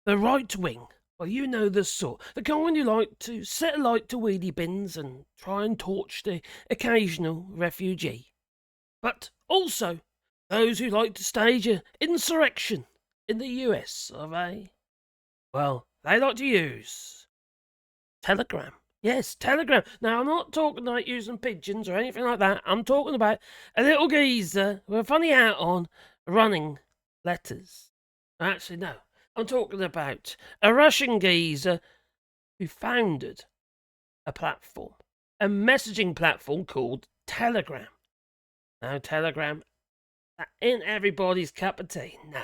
The right wing. Well, you know the sort. The kind who like to set alight to wheelie bins and try and torch the occasional refugee. But also those who like to stage an insurrection in the US of A. Well, they like to use Telegram. Yes, Telegram. Now, I'm not talking like using pigeons or anything like that. I'm talking about a little geezer with a funny hat on running letters. Actually, no. I'm talking about a Russian geezer who founded a platform, a messaging platform called Telegram. Now, Telegram ain't everybody's cup of tea. No.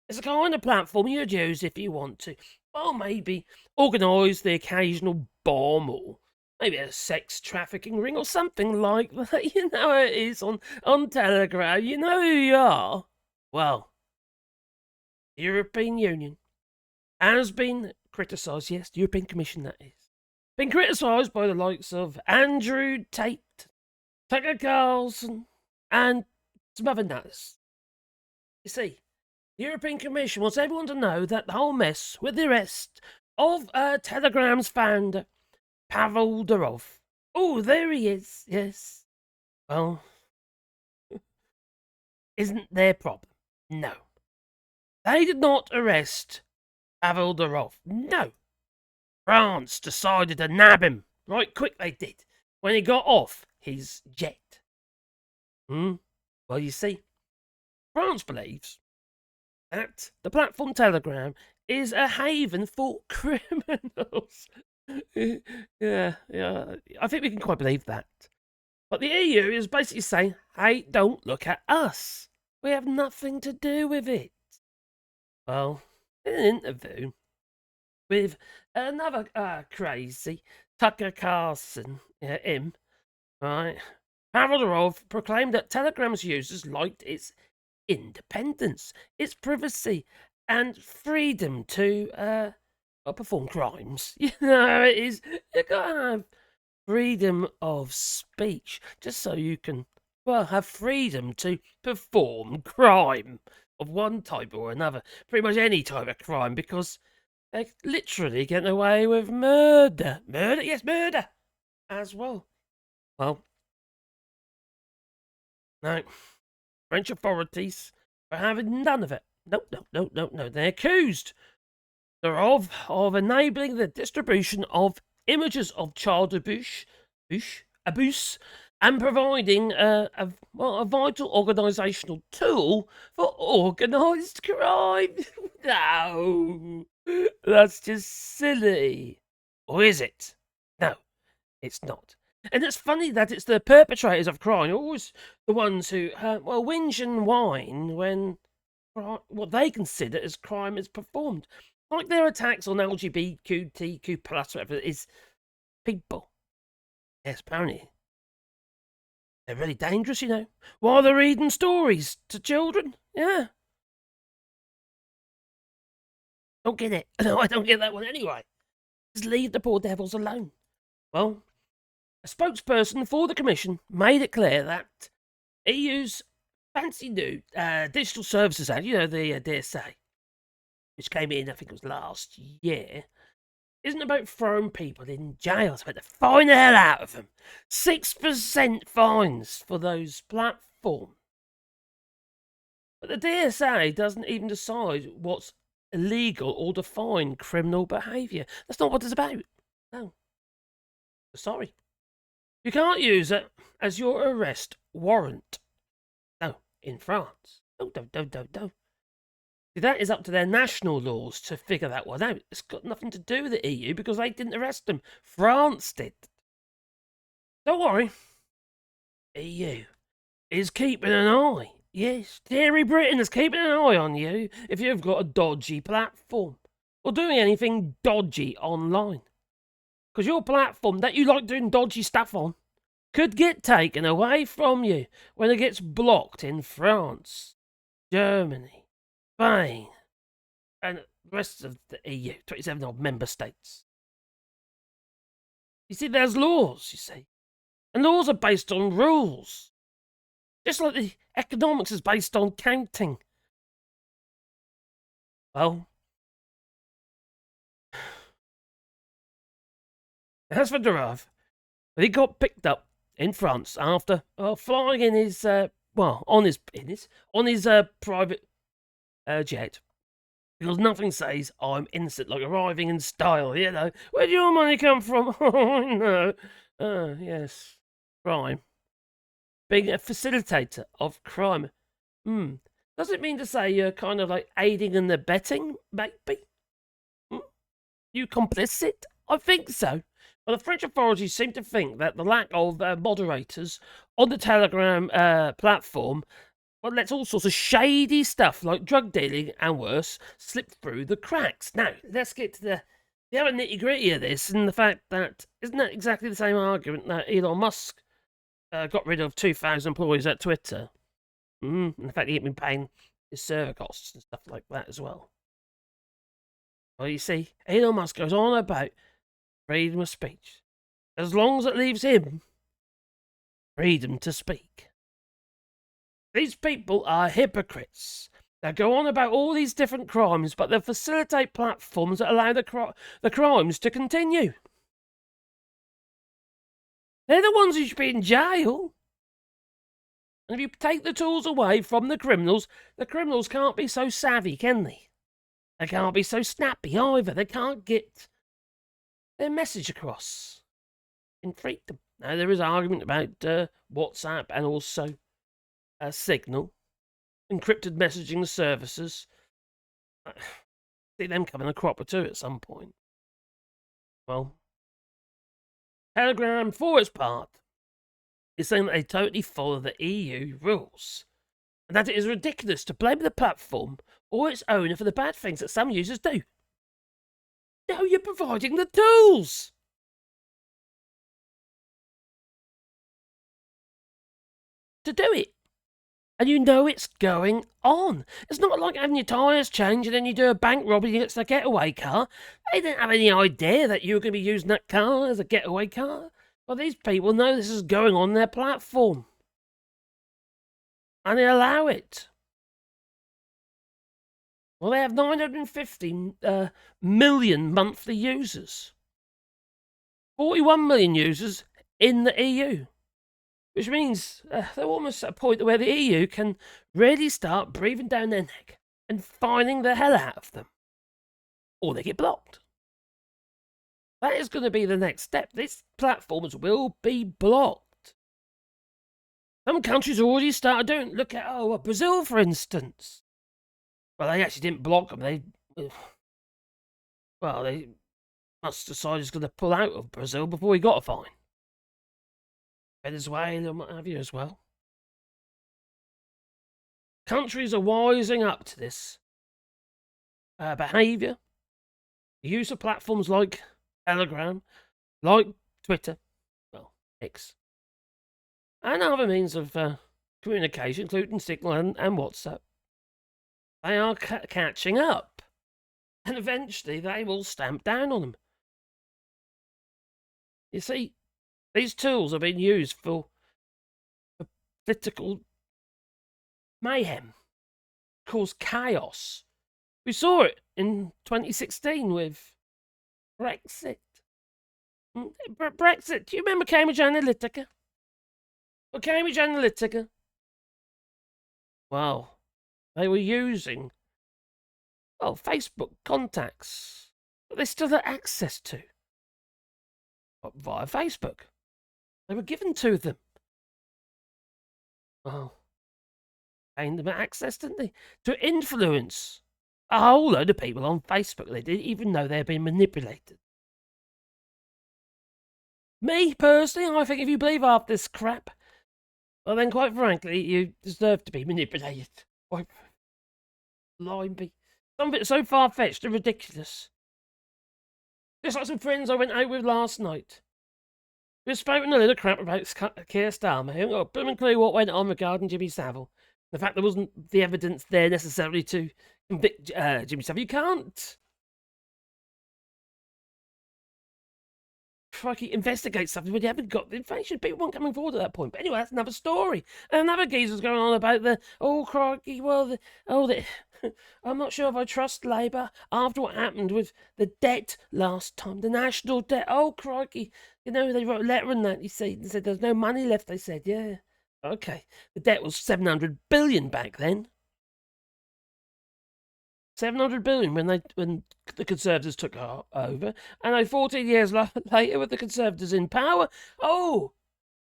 It's the kind of platform you'd use if you want to. Well, maybe organise the occasional bomb or maybe a sex trafficking ring or something like that. You know how it is on Telegram. You know who you are. Well, the European Union has been criticised. Yes, the European Commission, that is. Been criticised by the likes of Andrew Tate, Tucker Carlson, and some other nuts. You see, the European Commission wants everyone to know that the whole mess with the arrest of Telegram's founder, Pavel Durov. Oh, there he is, yes. Well, isn't their problem? No. They did not arrest Pavel Durov. No. France decided to nab him. Right quick they did. When he got off his jet. Well, you see, France believes that the platform Telegram is a haven for criminals. yeah, I think we can quite believe that. But the EU is basically saying, hey, don't look at us. We have nothing to do with it. Well, in an interview with another crazy, Tucker Carlson, him, right? Pavel Durov proclaimed that Telegram's users liked its independence, its privacy, and freedom to perform crimes. You know, it is. You gotta have freedom of speech, just so you can, well, have freedom to perform crime of one type or another. Pretty much any type of crime, because they're literally getting away with murder. Murder, yes, murder as well. Well, no. French authorities are having none of it. No. They're accused of enabling the distribution of images of child abuse, and providing a vital organisational tool for organised crime. No, that's just silly. Or is it? No, it's not. And it's funny that it's the perpetrators of crime, always the ones who, whinge and whine when what they consider as crime is performed. Like their attacks on LGBTQ+, whatever it is, people. Yes, apparently. They're really dangerous, you know. While they're reading stories to children. Yeah. Don't get it. No, I don't get that one anyway. Just leave the poor devils alone. Well, a spokesperson for the Commission made it clear that EU's fancy new Digital Services Act, you know, the DSA, which came in, I think it was last year, isn't about throwing people in jail. It's about to fine the hell out of them. 6% fines for those platforms. But the DSA doesn't even decide what's illegal or define criminal behaviour. That's not what it's about. No. Sorry. You can't use it as your arrest warrant. No, in France. No. See, that is up to their national laws to figure that one out. It's got nothing to do with the EU because they didn't arrest them. France did. Don't worry. EU is keeping an eye. Yes, Thierry Britain is keeping an eye on you if you've got a dodgy platform or doing anything dodgy online. Because your platform that you like doing dodgy stuff on could get taken away from you when it gets blocked in France, Germany, Spain, and the rest of the EU, 27 odd member states. You see, there's laws, you see. And laws are based on rules. Just like the economics is based on counting. Well, As for Durav, he got picked up in France after flying in his on his private jet. Because nothing says I'm innocent like arriving in style, you know. Where'd your money come from? Oh, no. Yes. Crime. Being a facilitator of crime. Does it mean to say you're kind of like aiding and abetting, maybe? You complicit? I think so. But the French authorities seem to think that the lack of moderators on the Telegram platform lets all sorts of shady stuff like drug dealing and worse slip through the cracks. Now, let's get to the other nitty-gritty of this, and the fact that isn't that exactly the same argument that Elon Musk got rid of 2,000 employees at Twitter? And the fact he ain't been paying his server costs and stuff like that as well. Well, you see, Elon Musk goes on about freedom of speech, as long as it leaves him freedom to speak. These people are hypocrites. They go on about all these different crimes, but they facilitate platforms that allow the crimes to continue. They're the ones who should be in jail. And if you take the tools away from the criminals can't be so savvy, can they? They can't be so snappy either. They can't get their message across in freedom. Now, there is argument about WhatsApp and also Signal, encrypted messaging services. I see them coming a crop or two at some point. Well, Telegram, for its part, is saying that they totally follow the EU rules, and that it is ridiculous to blame the platform or its owner for the bad things that some users do. No, you're providing the tools! To do it. And you know it's going on. It's not like having your tyres changed and then you do a bank robbery and it's a getaway car. They didn't have any idea that you were going to be using that car as a getaway car. Well, these people know this is going on their platform. And they allow it. Well, they have 950 million monthly users. 41 million users in the EU. Which means they're almost at a point where the EU can really start breathing down their neck and fining the hell out of them. Or they get blocked. That is going to be the next step. These platforms will be blocked. Some countries already started doing. Look at Brazil, for instance. Well, they actually didn't block them. They must decide he's going to pull out of Brazil before he got a fine. Venezuela and what have you as well. Countries are wising up to this behaviour. The use of platforms like Telegram, like Twitter, well, X, and other means of communication, including Signal and WhatsApp. They are catching up. And eventually they will stamp down on them. You see, these tools are being used for political mayhem, cause chaos. We saw it in 2016 with Brexit. Brexit. Do you remember Cambridge Analytica? Well, Cambridge Analytica. Well, they were using Facebook contacts that they still had access to via Facebook. They were given to them. Well, gained them access, didn't they? To influence a whole load of people on Facebook. They didn't even know they had been manipulated. Me, personally, I think if you believe half this crap, well then, quite frankly, you deserve to be manipulated. Quite blimey. Some of it so far-fetched and ridiculous. Just like some friends I went out with last night. We were spouting a little crap about Keir Starmer. I haven't got a blooming clue what went on regarding Jimmy Savile. The fact there wasn't the evidence there necessarily to convict Jimmy Savile. You can't investigate something when you haven't got the information. People weren't coming forward at that point. But anyway, that's another story. And another geezer's going on about the, crikey, well, I'm not sure if I trust Labour after what happened with the debt last time, the national debt. Oh, crikey. You know, they wrote a letter in that, you see. They said there's no money left, they said, yeah. Okay. The debt was 700 billion back then. 700 billion when the Conservatives took over, and 14 years later with the Conservatives in power, oh,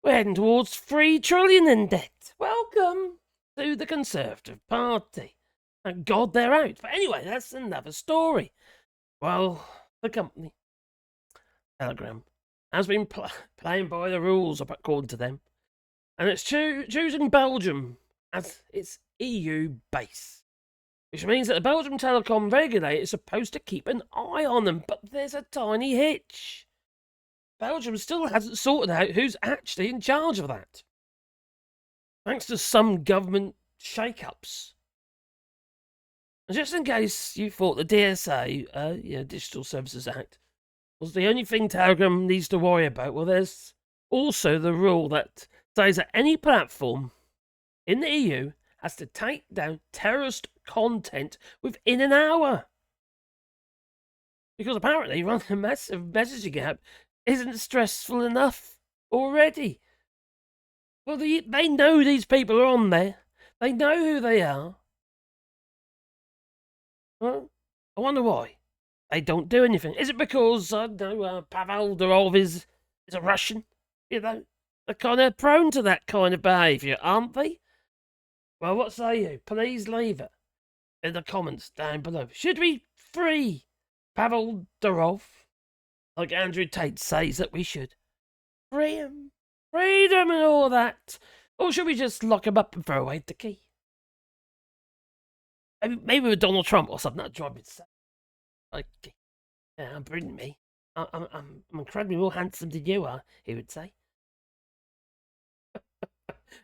we're heading towards 3 trillion in debt. Welcome to the Conservative Party. Thank God they're out. But anyway, that's another story. Well, the company, Telegram, has been playing by the rules according to them, and it's choosing Belgium as its EU base. Which means that the Belgian telecom regulator is supposed to keep an eye on them, but there's a tiny hitch. Belgium still hasn't sorted out who's actually in charge of that. Thanks to some government shake-ups. And just in case you thought the DSA, Digital Services Act, was the only thing Telegram needs to worry about, well, there's also the rule that says that any platform in the EU has to take down terrorist content within an hour. Because apparently running a massive messaging app isn't stressful enough already. Well, they know these people are on there. They know who they are. Well, I wonder why they don't do anything. Is it because, Pavel Durov is a Russian? You know, they're kind of prone to that kind of behaviour, aren't they? Well, what say you? Please leave it in the comments down below. Should we free Pavel Durov, like Andrew Tate says that we should? Free him, freedom and all that. Or should we just lock him up and throw away the key? Maybe with Donald Trump or something. That'd drive me insane. Like, yeah, bring me. I'm incredibly more handsome than you are, he would say.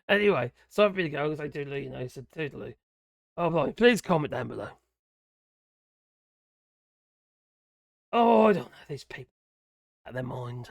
Anyway, sorry for me to go because I doodaloo, you know, so doodaloo. Oh boy, please comment down below. Oh, I don't know, these people at their mind.